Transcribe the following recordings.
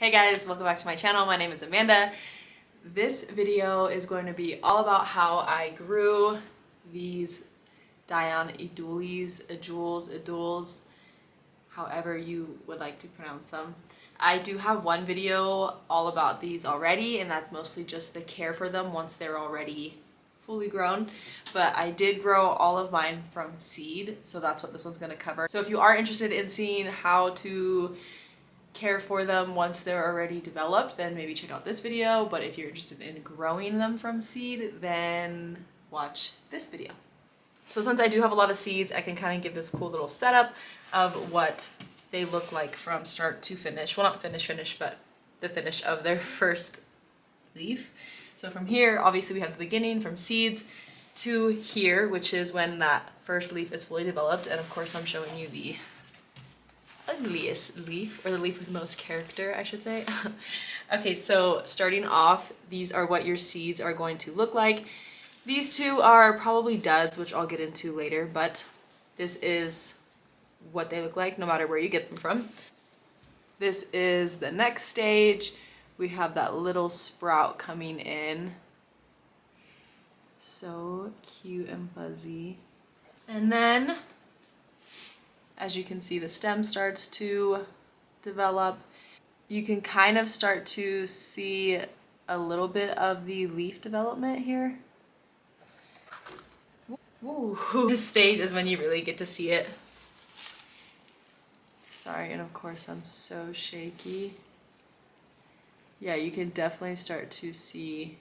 Hey guys, welcome back to my channel. My name is Amanda. This video is going to be all about how I grew these Dioon edules, however you would like to pronounce them. I do have one video all about these already, and that's mostly just the care for them once they're already fully grown, but I did grow all of mine from seed, so that's what this one's going to cover. So if you are interested in seeing how to care for them once they're already developed, then maybe check out this video. But if you're interested in growing them from seed, then watch this video. So since I do have a lot of seeds, I can kind of give this cool little setup of what they look like from start to finish. Well, not finish, but the finish of their first leaf. So from here, obviously we have the beginning from seeds to here, which is when that first leaf is fully developed. And of course I'm showing you the ugliest leaf, or the leaf with most character, I should say. Okay, so starting off, these are what your seeds are going to look like. These two are probably duds, which I'll get into later, but this is what they look like no matter where you get them from. This is the next stage. We have that little sprout coming in. So cute and fuzzy. And then as you can see, the stem starts to develop. You can kind of start to see a little bit of the leaf development here. Ooh. This stage is when you really get to see it. Sorry, and of course I'm so shaky. Yeah, you can definitely start to see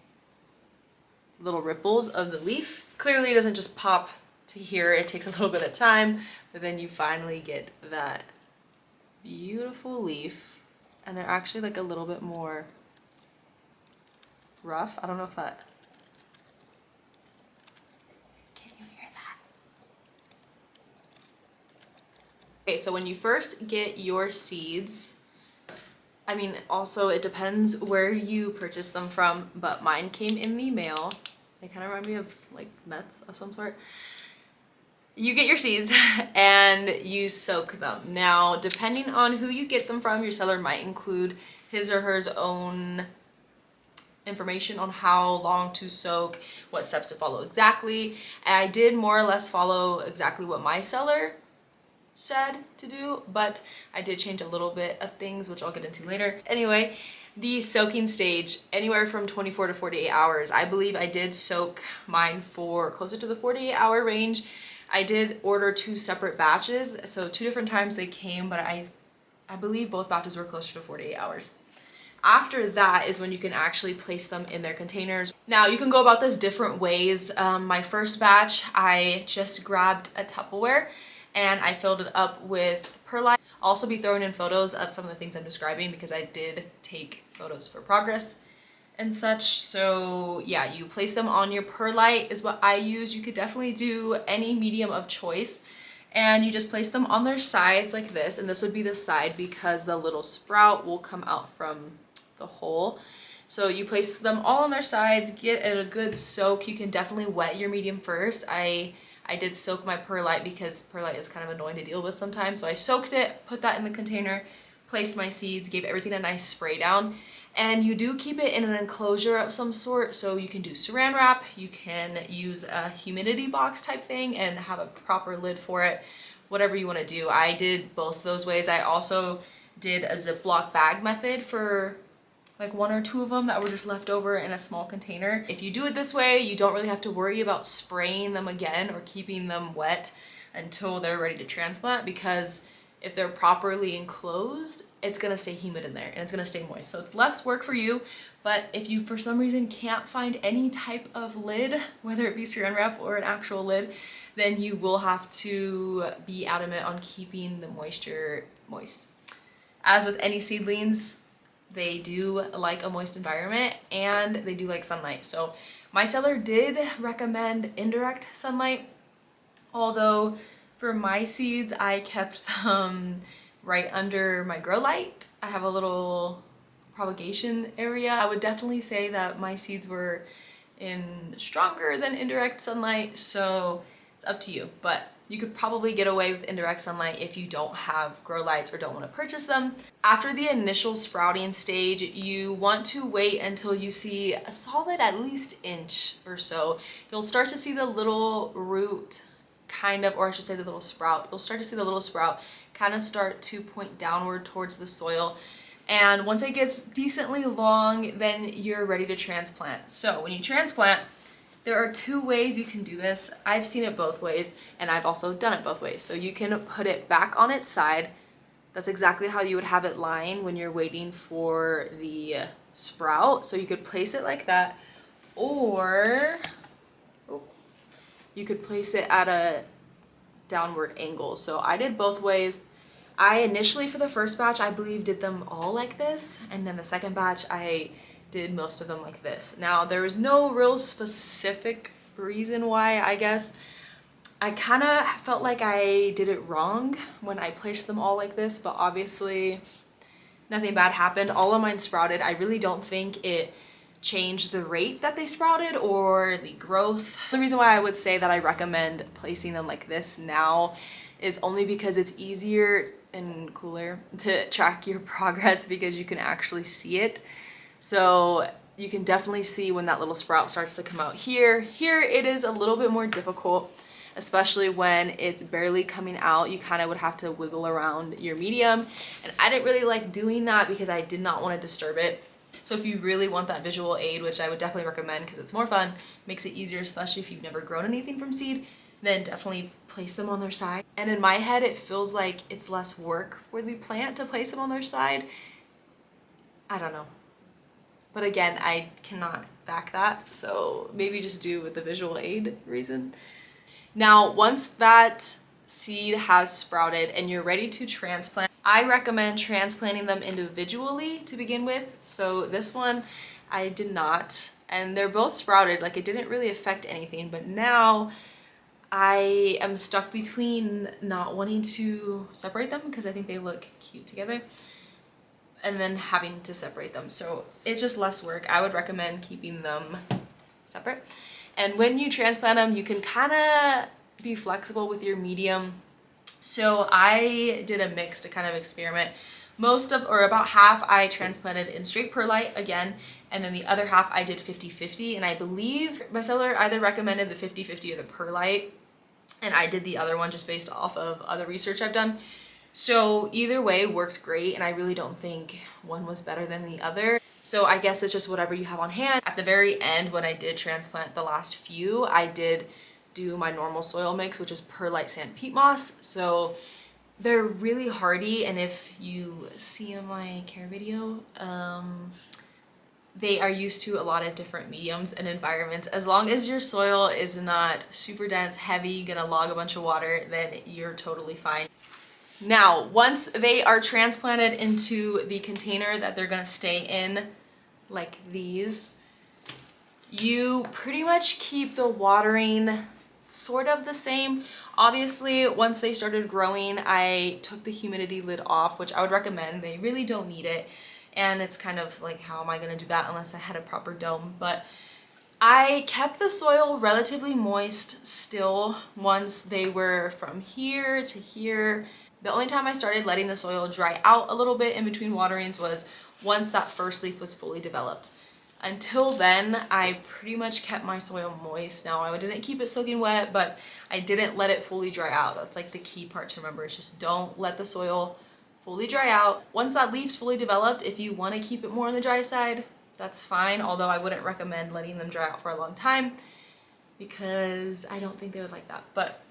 little ripples of the leaf. Clearly it doesn't just pop to here, it takes a little bit of time, but then you finally get that beautiful leaf, and they're actually like a little bit more rough. I don't know if that, can you hear that? Okay, so when you first get your seeds, I mean, also it depends where you purchase them from, but mine came in the mail. They kind of remind me of like nuts of some sort. You get your seeds and you soak them. Now, depending on who you get them from, your seller might include his or her own information on how long to soak, what steps to follow exactly. And I did more or less follow exactly what my seller said to do, but I did change a little bit of things, which I'll get into later. Anyway, the soaking stage, anywhere from 24 to 48 hours. I believe I did soak mine for closer to the 48-hour range. I did order 2 separate batches, so 2 different times they came, but I believe both batches were closer to 48 hours. After that is when you can actually place them in their containers. Now, you can go about this different ways. My first batch, I just grabbed a Tupperware and I filled it up with perlite. I'll also be throwing in photos of some of the things I'm describing because I did take photos for progress and such. So yeah, you place them on your perlite is what I use. You could definitely do any medium of choice, and you just place them on their sides like this, and this would be the side because the little sprout will come out from the hole. So you place them all on their sides, get a good soak. You can definitely wet your medium first. I did soak my perlite because perlite is kind of annoying to deal with sometimes. So I soaked it, put that in the container, placed my seeds, gave everything a nice spray down. And you do keep it in an enclosure of some sort, so you can do saran wrap, you can use a humidity box type thing and have a proper lid for it, whatever you want to do. I did both those ways. I also did a Ziploc bag method for like 1 or 2 of them that were just left over in a small container. If you do it this way, you don't really have to worry about spraying them again or keeping them wet until they're ready to transplant, because if they're properly enclosed, it's gonna stay humid in there and it's gonna stay moist. So it's less work for you, but if you for some reason can't find any type of lid, whether it be saran wrap or an actual lid, then you will have to be adamant on keeping the moisture moist. As with any seedlings, they do like a moist environment and they do like sunlight. So my seller did recommend indirect sunlight, although for my seeds, I kept them right under my grow light. I have a little propagation area. I would definitely say that my seeds were in stronger than indirect sunlight, so it's up to you. But You could probably get away with indirect sunlight if you don't have grow lights or don't want to purchase them. After the initial sprouting stage, you want to wait until you see a solid at least inch or so. You'll start to see the little root kind of, or I should say the little sprout. You'll start to see the little sprout kind of start to point downward towards the soil. And once it gets decently long, then you're ready to transplant. So when you transplant, there are two ways you can do this. I've seen it both ways, and I've also done it both ways. So you can put it back on its side. That's exactly how you would have it lying when you're waiting for the sprout. So you could place it like that, or you could place it at a downward angle. So I did both ways. I initially, for the first batch, I believe did them all like this, and then the second batch I did most of them like this. Now, there was no real specific reason why, I guess. I kind of felt like I did it wrong when I placed them all like this, but obviously nothing bad happened. All of mine sprouted. I really don't think it changed the rate that they sprouted or the growth. The reason why I would say that I recommend placing them like this now is only because it's easier and cooler to track your progress because you can actually see it. So you can definitely see when that little sprout starts to come out here. Here it is a little bit more difficult, especially when it's barely coming out. You kind of would have to wiggle around your medium. And I didn't really like doing that because I did not want to disturb it. So if you really want that visual aid, which I would definitely recommend because it's more fun, makes it easier, especially if you've never grown anything from seed, then definitely place them on their side. And in my head, it feels like it's less work for the plant to place them on their side. I don't know. But again, I cannot back that, so maybe just do with the visual aid reason. Now, once that seed has sprouted and you're ready to transplant, I recommend transplanting them individually to begin with. So this one, I did not, and they're both sprouted, like it didn't really affect anything, but now I am stuck between not wanting to separate them because I think they look cute together, and then having to separate them. So it's just less work. I would recommend keeping them separate. And when you transplant them, you can kind of be flexible with your medium. So I did a mix to kind of experiment. Most of, or about half, I transplanted in straight perlite again, and then the other half I did 50-50, and I believe my seller either recommended the 50-50 or the perlite, and I did the other one just based off of other research I've done. So either way worked great, and I really don't think one was better than the other. So I guess it's just whatever you have on hand. At the very end, when I did transplant the last few, I did do my normal soil mix, which is perlite sand peat moss. So they're really hardy, and if you see in my care video, they are used to a lot of different mediums and environments. As long as your soil is not super dense, heavy, gonna log a bunch of water, then you're totally fine. Now, once they are transplanted into the container that they're gonna stay in, like these, you pretty much keep the watering sort of the same. Obviously, once they started growing, I took the humidity lid off, which I would recommend. They really don't need it. And it's kind of like, how am I gonna do that unless I had a proper dome? But I kept the soil relatively moist still once they were from here to here. The only time I started letting the soil dry out a little bit in between waterings was once that first leaf was fully developed. Until then, I pretty much kept my soil moist. Now, I didn't keep it soaking wet, but I didn't let it fully dry out. That's like the key part to remember, is just don't let the soil fully dry out. Once that leaf's fully developed, if you want to keep it more on the dry side, that's fine, although I wouldn't recommend letting them dry out for a long time because I don't think they would like that. But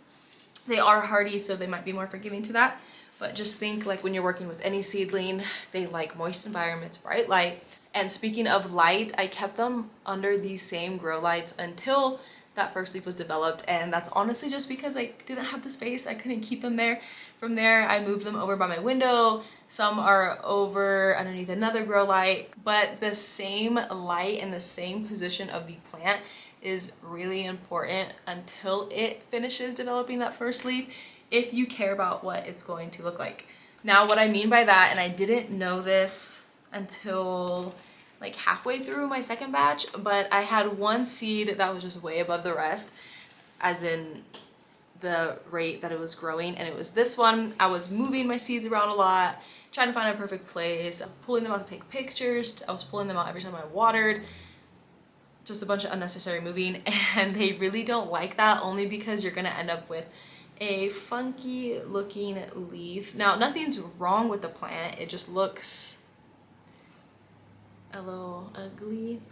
they are hardy, so they might be more forgiving to that. But just think, like, when you're working with any seedling, they like moist environments, bright light. And speaking of light, I kept them under these same grow lights until that first leaf was developed, and that's honestly just because I didn't have the space. I couldn't keep them there. From there, I moved them over by my window. Some are over underneath another grow light, but the same light and the same position of the plant is really important until it finishes developing that first leaf, if you care about what it's going to look like. Now, what I mean by that, and I didn't know this until like halfway through my second batch, but I had one seed that was just way above the rest, as in the rate that it was growing, and it was this one. I was moving my seeds around a lot, trying to find a perfect place, pulling them out to take pictures. I was pulling them out every time I watered. Just a bunch of unnecessary moving, and they really don't like that, only because you're gonna end up with a funky looking leaf. Now, nothing's wrong with the plant, it just looks a little ugly,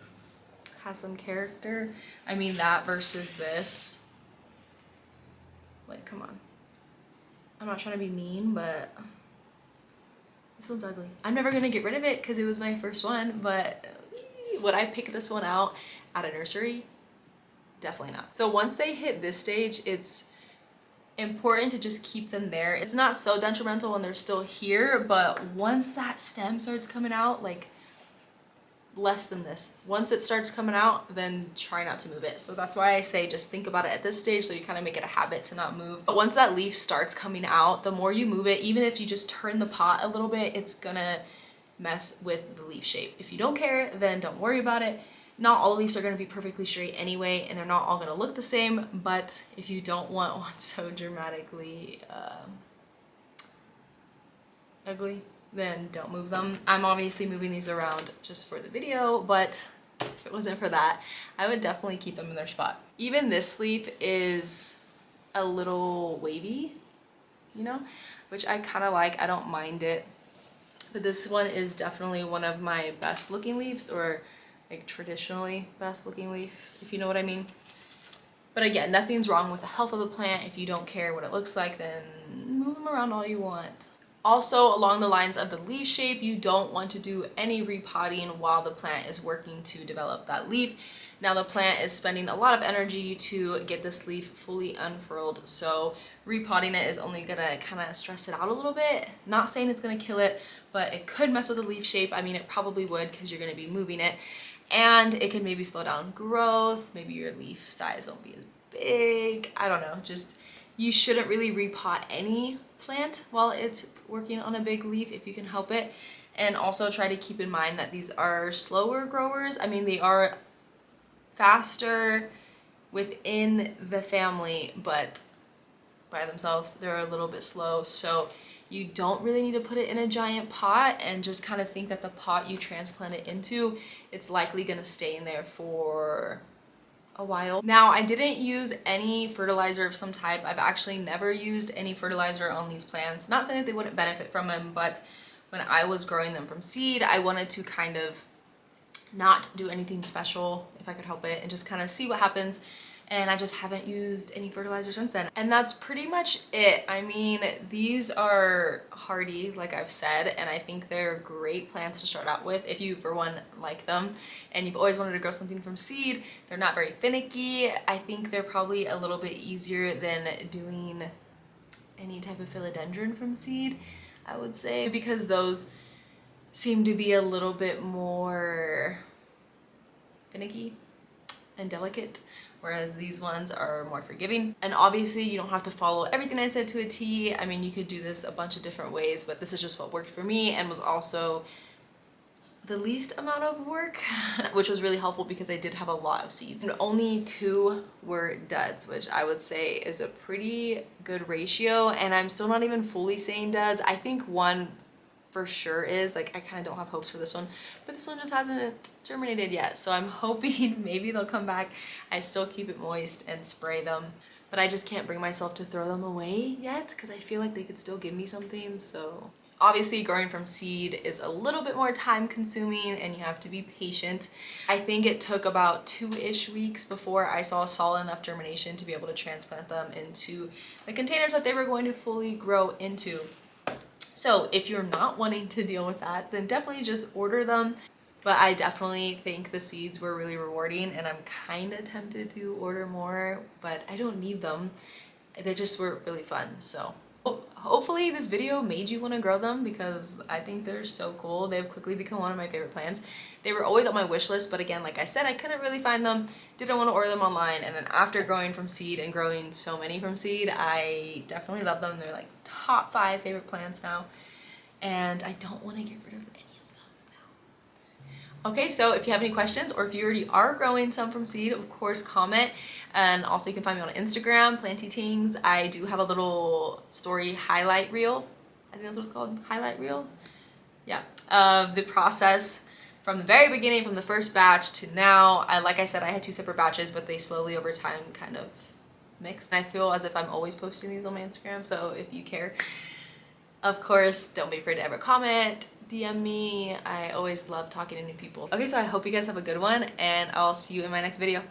has some character. I mean, that versus this, like, come on. I'm not trying to be mean, but this one's ugly. I'm never gonna get rid of it because it was my first one, but would I pick this one out at a nursery? Definitely not. So once they hit this stage, it's important to just keep them there. It's not so detrimental when they're still here, but once that stem starts coming out, like less than this, once it starts coming out, then try not to move it. So that's why I say just think about it at this stage, so you kind of make it a habit to not move. But once that leaf starts coming out, the more you move it, even if you just turn the pot a little bit, it's gonna mess with the leaf shape. If you don't care, then don't worry about it. Not all leaves are going to be perfectly straight anyway, and they're not all going to look the same, but if you don't want one so dramatically ugly, then don't move them. I'm obviously moving these around just for the video, but if it wasn't for that, I would definitely keep them in their spot. Even this leaf is a little wavy, you know, which I kind of like. I don't mind it. But this one is definitely one of my best looking leaves, or like traditionally best looking leaf, if you know what I mean. But again, nothing's wrong with the health of the plant. If you don't care what it looks like, then move them around all you want. Also, along the lines of the leaf shape, you don't want to do any repotting while the plant is working to develop that leaf. Now the plant is spending a lot of energy to get this leaf fully unfurled, so repotting it is only gonna kind of stress it out a little bit. Not saying it's gonna kill it, but it could mess with the leaf shape. I mean, it probably would, because you're gonna be moving it, and it could maybe slow down growth. Maybe your leaf size won't be as big. I don't know, just you shouldn't really repot any plant while it's working on a big leaf if you can help it. And also try to keep in mind that these are slower growers. I mean, they are faster within the family, but by themselves they're a little bit slow. So you don't really need to put it in a giant pot, and just kind of think that the pot you transplant it into, it's likely gonna stay in there for a while. Now, I didn't use any fertilizer of some type. I've actually never used any fertilizer on these plants. Not saying that they wouldn't benefit from them, but when I was growing them from seed, I wanted to kind of not do anything special if I could help it, and just kind of see what happens. And I just haven't used any fertilizer since then. And that's pretty much it. I mean, these are hardy, like I've said, and I think they're great plants to start out with if you, for one, like them and you've always wanted to grow something from seed. They're not very finicky. I think they're probably a little bit easier than doing any type of philodendron from seed, I would say, because those seem to be a little bit more finicky and delicate, whereas these ones are more forgiving. And obviously you don't have to follow everything I said to a T. I mean, you could do this a bunch of different ways, but this is just what worked for me and was also the least amount of work, which was really helpful because I did have a lot of seeds. And only 2 were duds, which I would say is a pretty good ratio. And I'm still not even fully saying duds. I think 1 for sure is, like, I kind of don't have hopes for this one, but this one just hasn't germinated yet, so I'm hoping maybe they'll come back. I still keep it moist and spray them, but I just can't bring myself to throw them away yet because I feel like they could still give me something. So obviously growing from seed is a little bit more time consuming and you have to be patient. I think it took about 2-ish weeks before I saw solid enough germination to be able to transplant them into the containers that they were going to fully grow into. So if you're not wanting to deal with that, then definitely just order them. But I definitely think the seeds were really rewarding, and I'm kind of tempted to order more, but I don't need them. They just were really fun. So hopefully this video made you want to grow them, because I think they're so cool. They've quickly become one of my favorite plants. They were always on my wish list, but again, like I said, I couldn't really find them, didn't want to order them online. And then after growing from seed and growing so many from seed, I definitely love them. They're like top 5 favorite plants now, and I don't want to get rid of any of them now. Okay, so if you have any questions or if you already are growing some from seed, of course comment. And also you can find me on Instagram, planty. I do have a little story highlight reel. I think that's what it's called, highlight reel. Yeah, of the process from the very beginning, from the first batch to now. Like I said, I had 2 separate batches, but they slowly over time kind of mixed. And I feel as if I'm always posting these on my Instagram, so if you care, of course, don't be afraid to ever comment, DM me. I always love talking to new people. Okay, so I hope you guys have a good one, and I'll see you in my next video.